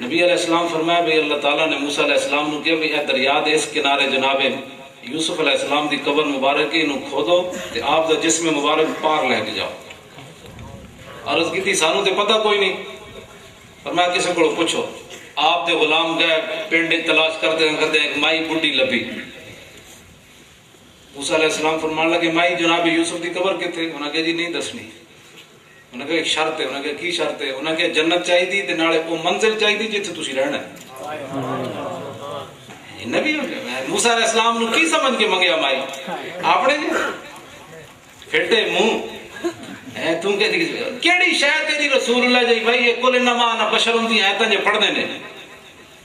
نبی علیہ السلام فرمایا بھئی اللہ تعالیٰ نے موسیٰ علیہ السلام نے کہا بھئی اے دریا دے اس کنارے جناب یوسف علیہ السلام دی قبر مبارک انہوں کھودو تے آپ دا جسم مبارک پار لے کے جاؤ. عرض کی تھی سانوں تے پتہ کوئی نہیں. فرمایا کسی کو پوچھو. آپ دے غلام گئے پنڈ تلاش کرتے ہیں ایک مائی بڈھی لبھی. موسیٰ علیہ السلام فرمان لگے مائی جناب یوسف دی قبر کے تھے. انہوں نے کہا جی نہیں دسنی. انہوں نے کہا ایک شرط ہے. انہوں نے کہا کی شرط ہے؟ انہوں نے کہا جنت چاہی دی تے نالے وہ منزل چاہی دی جتھے تسی رہنا ہے. نبی موسیٰ علیہ السلام نے کی سمجھ کے منگیا مائی آپ نے جی پھٹے منہ تم کہتی کیڑی شاید تیری رسول اللہ جی بھائی یہ کل انما انا بشر دی آیتاں جو پڑھ دے نے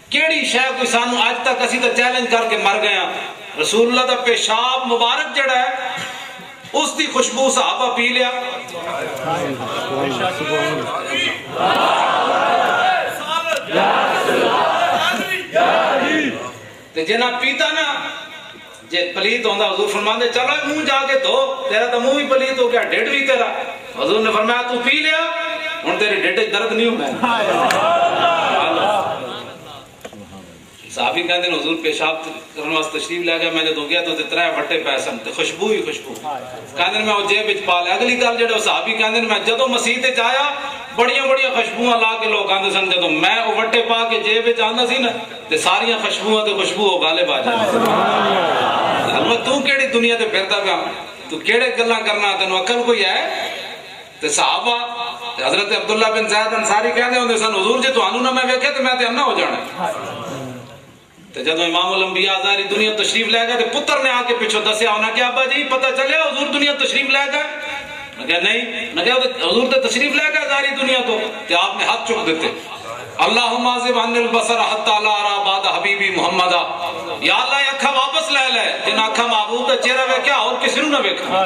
کیڑی شاید کوئی سانو آج تک اسی تا چیلنج کر کے مر گیا. رسول اللہ دا پیشاب مبارک جڑا ہے اس دی خوشبو صحابہ پی لیا. جنا پیتا نا جے پلیت ہوندہ حضور فرماندے چلو منہ جا کے دھو تیرا تو منہ بھی پلیت ہو گیا ڈیڈ بھی تیرا. حضور نے فرمایا تو پی لیا ہن تیرے ڈیڈ درد نہیں ہوگا. صحابی کہندے نے حضور پیشاب کرنے واسطے تشریف لے گیا میں جدوں گیا تو ترے وٹے پے سن تے خوشبو ہی خوشبو. کہندے نے میں او جیب وچ پا لیا. اگلی گل جڑے صحابی کہندے نے میں جدوں مسجد وچ آیا بڑیاں بڑیاں خوشبوواں لا کے لوگ آندے سن جدوں میں او وٹے پا کے جیب وچ آندا سی نا تے ساریاں خوشبوواں تے خوشبو غالب آ جاندی. اللہ تو کیڑی دنیا تے پھردا پیا تو کیڑے گلاں کرنا تینوں عقل کوئی ہے؟ تے صحابہ حضرت عبداللہ بن زید انصاری کہندے ہوندے سن حضور جے تانوں نہ میں ویکھے تے میں تے انا ہو جانا. تے جدوں امام الانبیاء ظاہری دنیا تشریف لے گئے تے پتر نے آ کے پیچھے دسیا انہاں کہ ابا جی پتہ چلیا حضور دنیا تشریف لے گئے؟ میں کہا نہیں. میں کہا حضور تے تشریف لے گئے ظاہری دنیا تو تے آپ نے ہاتھ چک دیتے اللہم عذب عن البصر حتی لا ارى بعد حبیبی محمد. یا اللہ یہ اکھا واپس لے لے جن اکھا محبوب دا چہرہ ویکھیا اور کسی نوں نہ ویکھا.